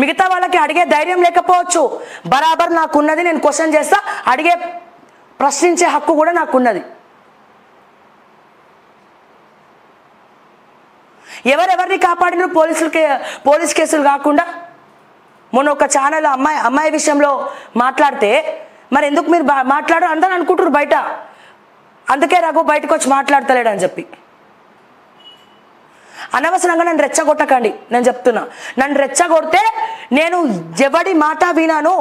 మిగతా వాళ్ళకి అడిగే ధైర్యం లేకపోవచ్చు, బరాబర్ నాకున్నది, నేను క్వశ్చన్ చేస్తా, అడిగే ప్రశ్నించే హక్కు కూడా నాకున్నది. ఎవరెవరిని కాపాడిన పోలీస్ కేసులు కాకుండా మొన్న ఒక ఛానల్ అమ్మాయి విషయంలో మాట్లాడితే మరి ఎందుకు మీరు మాట్లాడరు అందరూ అనుకుంటారు బయట, అందుకే రఘు బయటకు వచ్చి మాట్లాడతలేడు అని చెప్పి. అనవసరంగా నన్ను రెచ్చగొట్టకండి, నేను చెప్తున్నా. నన్ను రెచ్చగొడితే నేను ఎవరి మాట వినాను,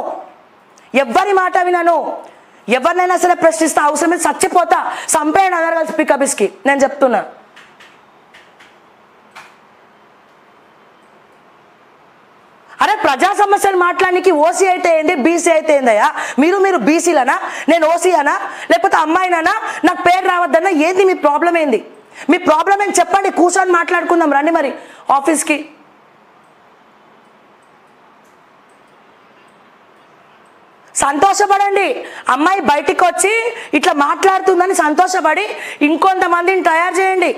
ఎవరినైనా సరే ప్రశ్నిస్తా, అవసరమైతే చచ్చిపోతా, సంపేయండి అందరు కలిసి పికబిస్కి, నేను చెప్తున్నా. అరే ప్రజా సమస్యలు మాట్లాడడానికి ఓసీ అయితే ఏంది, బీసీ అయితే ఏందయ్యా? మీరు బీసీలనా, నేను ఓసీనా, లేకపోతే అమ్మాయినా, నాకు పేరు రావద్దన్నా? ఏంది మీ ప్రాబ్లం? ఏంది మీ ప్రాబ్లం? ఏంటి చెప్పండి, కూర్చొని మాట్లాడుకుందాం రండి మరి ఆఫీస్కి. సంతోషపడండి, అమ్మాయి బయటికి వచ్చి ఇట్లా మాట్లాడుతుందని సంతోషపడి ఇంకొంతమందిని తయారు చేయండి,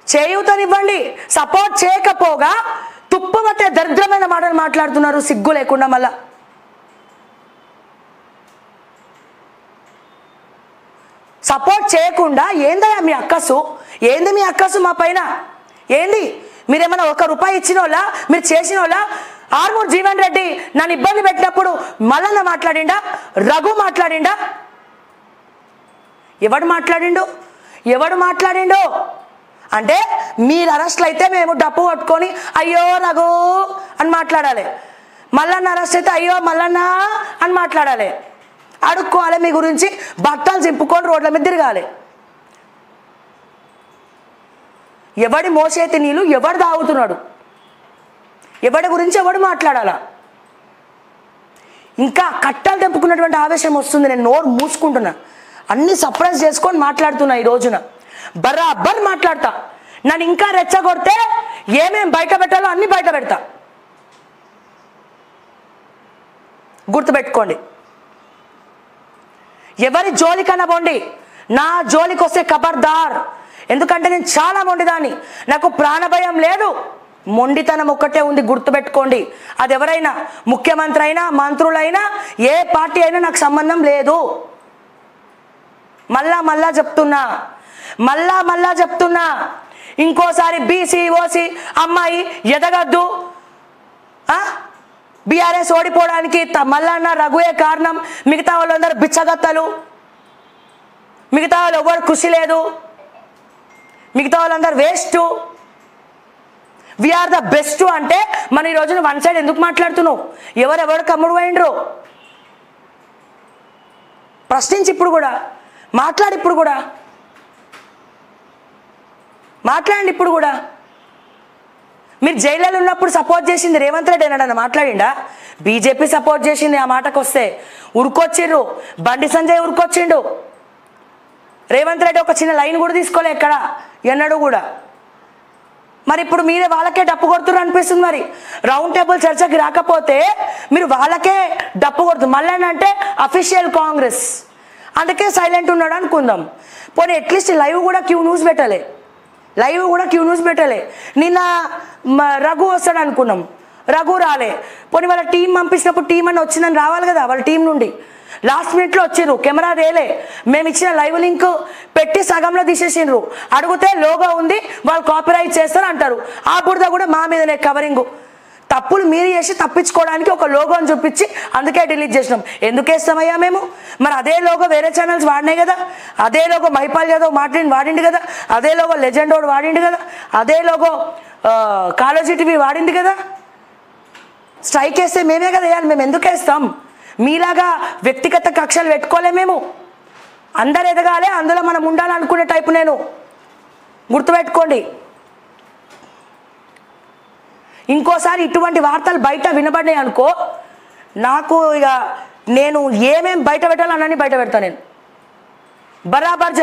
చేయూతనివ్వండి. సపోర్ట్ చేయకపోగా తుప్పబట్టే దరిద్రమైన మాటలు మాట్లాడుతున్నారు సిగ్గు లేకుండా. మళ్ళా సపోర్ట్ చేయకుండా ఏందయ్యా మీ అక్కసు? ఏంది మీ అక్కసు మా పైన? ఏంది మీరేమన్నా ₹1 ఇచ్చినోళ్ళ? మీరు చేసినోళ్ళ? ఆర్మూర్ జీవన్ రెడ్డి నన్ను ఇబ్బంది పెట్టినప్పుడు మల్లన్న మాట్లాడిండా, రఘు మాట్లాడిండా? ఎవడు మాట్లాడిండు? అంటే మీరు అరెస్ట్లు అయితే మేము డప్పు కొట్టుకొని అయ్యో రఘు అని మాట్లాడాలి, మల్లన్న అరెస్ట్ అయితే అయ్యో మల్లన్న అని మాట్లాడాలి, అడుక్కోవాలి మీ గురించి, బట్టలు చింపుకొని రోడ్ల మీద తిరగాలి. ఎవడి మోసేతి నీళ్ళు ఎవడు తాగుతున్నాడు, ఎవడి గురించి ఎవడు మాట్లాడాలా? ఇంకా కట్టలు తెంపుకున్నటువంటి ఆవేశం వస్తుంది. నేను నోరు మూసుకుంటున్నా, అన్ని సర్ప్రైజ్ చేసుకొని మాట్లాడుతున్నా. ఈ రోజున బరాబర్ మాట్లాడతా. నన్ను ఇంకా రెచ్చగొడితే ఏమేం బయట పెట్టాలో అన్ని బయట పెడతా, గుర్తుపెట్టుకోండి. ఎవరి జోలికన్నా పోండి, నా జోలికి వస్తే ఖబర్దార్. ఎందుకంటే నేను చాలా మొండిదాన్ని, నాకు ప్రాణభయం లేదు, మొండితనం ఒక్కటే ఉంది, గుర్తుపెట్టుకోండి. అది ఎవరైనా ముఖ్యమంత్రి అయినా మంత్రులైనా ఏ పార్టీ అయినా నాకు సంబంధం లేదు. మళ్ళా చెప్తున్నా, ఇంకోసారి బీసీ ఓసీ అమ్మాయి ఎదగద్దు, బీఆర్ఎస్ ఓడిపోవడానికి మల్లన్న రఘుయే కారణం, మిగతా వాళ్ళందరూ బిచ్చగత్తలు, మిగతా వాళ్ళు ఎవరు కృషి లేదు, మిగతా వాళ్ళందరూ వేస్ట్, వీఆర్ ద బెస్ట్ అంటే మన ఈ రోజున వన్ సైడ్ ఎందుకు మాట్లాడుతున్నావు? ఎవరెవరు కమ్ముడు పోయిండ్రు? ప్రశ్నించి ఇప్పుడు కూడా మాట్లాడి, మాట్లాడండి ఇప్పుడు కూడా. మీరు జైల్లో ఉన్నప్పుడు సపోర్ట్ చేసింది రేవంత్ రెడ్డి అన్నాడన్న మాట్లాడిండా? బీజేపీ సపోర్ట్ చేసింది. ఆ మాటకు వస్తే ఉరుకొచ్చిర్రు, బండి సంజయ్ ఉరుకొచ్చిండు, రేవంత్ రెడ్డి ఒక చిన్న లైన్ కూడా తీసుకోలే ఎక్కడ ఎన్నడూ కూడా. మరి ఇప్పుడు మీరే వాళ్ళకే డప్పు కొడుతున్నారు అనిపిస్తుంది. మరి రౌండ్ టేబుల్ చర్చకి రాకపోతే మీరు వాళ్ళకే డప్పు కొడుతున్నారు. మళ్ళీ అంటే అఫీషియల్ కాంగ్రెస్, అందుకే సైలెంట్ ఉన్నాడు అనుకుందాం. పోనీ అట్లీస్ట్ లైవ్ కూడా క్యూ న్యూస్ పెట్టలే. నిన్న రఘు వస్తాడు అనుకున్నాం, రఘు రాలే. పోనీ వాళ్ళ టీం పంపించినప్పుడు టీం అని వచ్చిందని రావాలి కదా, వాళ్ళ టీం నుండి లాస్ట్ మినిట్లో వచ్చిర్రు, కెమెరా రేలే, మేము ఇచ్చిన లైవ్ లింక్ పెట్టి సగంలో తీసేసిండ్రు. అడిగితే లోగో ఉంది, వాళ్ళు కాపీరైట్ చేస్తారు అంటారు. ఆ బురద కూడా మా మీదనే కవరింగ్. తప్పులు మీరు చేసి తప్పించుకోవడానికి ఒక లోగోని చూపించి అందుకే డిలీట్ చేసినాం. ఎందుకు వేస్తామయ్యా మేము? మరి అదే లోగో వేరే ఛానల్స్ వాడినాయి కదా, అదే లోగో మహిపాల్ యాదవ్ వాడిండు కదా, అదే లోగో లెజెండ్ వాడు వాడిండు కదా, అదే లోగో కాలేజీ టీవీ వాడింది కదా. స్ట్రైక్ వేస్తే మేమే కదా వేయాలి, మేము ఎందుకు వేస్తాం? మీలాగా వ్యక్తిగత కక్షలు పెట్టుకోలే మేము. అందరు ఎదగాలి, అందులో మనం ఉండాలనుకునే టైపు నేను, గుర్తుపెట్టుకోండి. ఇంకోసారి ఇటువంటి వార్తలు బయట వినబడినాయి అనుకో, నాకు ఇక నేను ఏమేం బయట పెట్టాలో అన్నీ బయట పెడతాను. నేను బరాబర్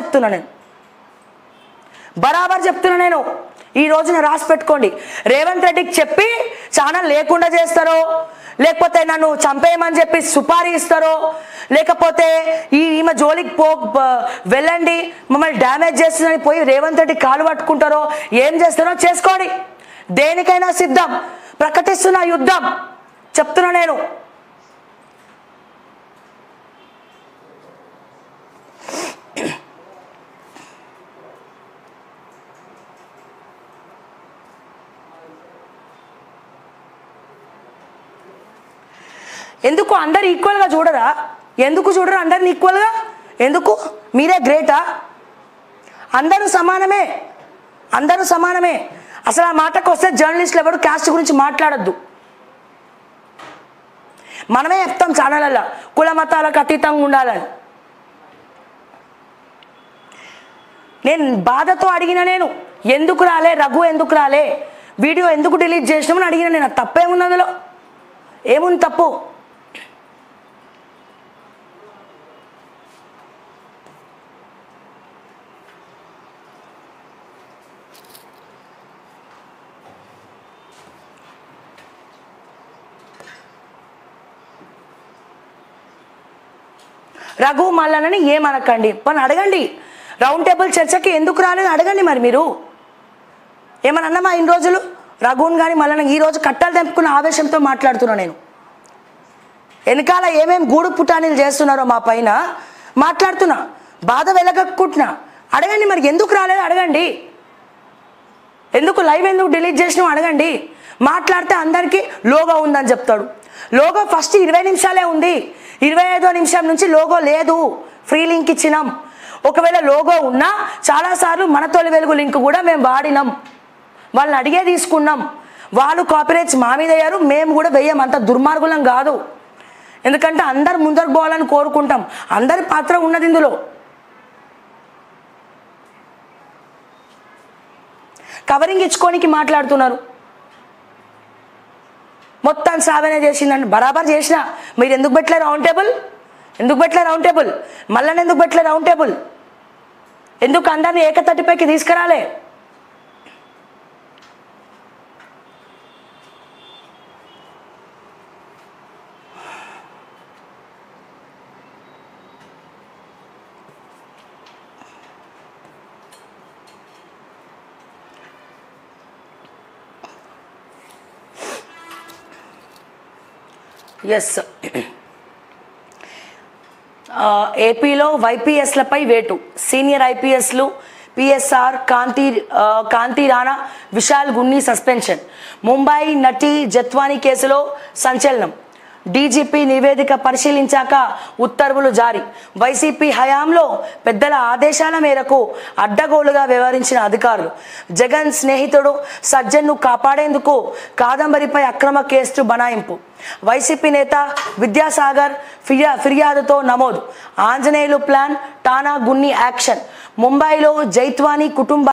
చెప్తున్నా నేను. ఈ రోజున రాసి పెట్టుకోండి. రేవంత్ రెడ్డికి చెప్పి ఛానల్ లేకుండా చేస్తారో, లేకపోతే నన్ను చంపేయమని చెప్పి సుపారీ ఇస్తారో, లేకపోతే ఈమె జోలికి వెళ్ళండి మమ్మల్ని డ్యామేజ్ చేస్తుందని పోయి రేవంత్ రెడ్డి కాలు పట్టుకుంటారో, ఏం చేస్తారో చేసుకోండి. దేనికైనా సిద్ధం. ప్రకటిస్తున్న యుద్ధం చెప్తున్నా నేను. ఎందుకు అందరు ఈక్వల్గా చూడరా? ఎందుకు చూడరు అందరిని ఈక్వల్గా? ఎందుకు? మీరే గ్రేటా? అందరూ సమానమే, అందరూ సమానమే. అసలు ఆ మాటకు వస్తే జర్నలిస్టులు ఎవరు క్యాస్ట్ గురించి మాట్లాడద్దు. మనమే చెప్తాం ఛానళ్ళల్లో కుల మతాలకు అతీతంగా ఉండాలని. నేను బాధతో అడిగిన, నేను ఎందుకు రాలే రఘు, ఎందుకు రాలే వీడియో ఎందుకు డిలీట్ చేసినామని అడిగిన. నేను తప్పేముంది అందులో? ఏముంది తప్పు? రఘు మల్లనని ఏమనకండి, పని అడగండి. రౌండ్ టేబుల్ చర్చకి ఎందుకు రాలేదు అడగండి. మరి మీరు ఏమని అన్నమా ఇన్ని రోజులు? రఘుని కానీ మల్లన ఈరోజు కట్టాలు తెంపుకున్న ఆవేశంతో మాట్లాడుతున్నా నేను. వెనకాల ఏమేమి గూడు పుటానీలు చేస్తున్నారో మా పైన మాట్లాడుతున్నా, బాధ వెలగక్కుంటున్నా. అడగండి మరి ఎందుకు రాలేదు అడగండి. ఎందుకు లైవ్ ఎందుకు డిలీట్ చేసినావు అడగండి. మాట్లాడితే అందరికీ లోగో ఉందని చెప్తాడు. లోగో ఫస్ట్ 20 నిమిషాలే ఉంది, 25వ నిమిషం నుంచి లోగో లేదు, ఫ్రీ లింక్ ఇచ్చినాం. ఒకవేళ లోగో ఉన్నా చాలాసార్లు మన తొలి వెలుగు లింక్ కూడా మేము వాడినాం, వాళ్ళని అడిగే తీసుకున్నాం. వాళ్ళు కాపీరైట్స్ మా మీద అయ్యారు, మేము కూడా వెయ్యం. అంత దుర్మార్గులం కాదు. ఎందుకంటే అందరు ముందరకు పోవాలని కోరుకుంటాం, అందరి పాత్ర ఉన్నది ఇందులో. కవరింగ్ ఇచ్చుకోనికి మాట్లాడుతున్నారు. మొత్తం సావనే చేసిందండి, బరాబర్ చేసిన. మీరు ఎందుకు పెట్టలే రౌండ్ టేబుల్? ఎందుకు పెట్టలే రౌండ్ టేబుల్? మళ్ళీ ఎందుకు పెట్టలే రౌండ్ టేబుల్? ఎందుకు అందరినీ ఏకతటిపైకి తీసుకురాలే? ఎస్, ఏపీలో వైపీఎస్లపై వేటు. సీనియర్ ఐపీఎస్లు పిఎస్ఆర్, కాంతి రాణా, విశాల్ గున్ని సస్పెన్షన్. ముంబై నటి జత్వానీ కేసులో సంచలనం. డీజీపీ నివేదిక పరిశీలించాక ఉత్తర్వులు జారీ. వైసీపీ హయాంలో పెద్దల ఆదేశాల మేరకు అడ్డగోలుగా వ్యవహరించిన అధికారులు. జగన్ స్నేహితుడు సజ్జన్ను కాపాడేందుకు కాదంబరిపై అక్రమ కేసు బనాయింపు. వైసీపీ నేత విద్యాసాగర్ ఫిర్యాదుతో నమోదు. ఆంజనేయులు ప్లాన్, టానా గున్ని యాక్షన్. ముంబైలో జైత్వానీ కుటుంబ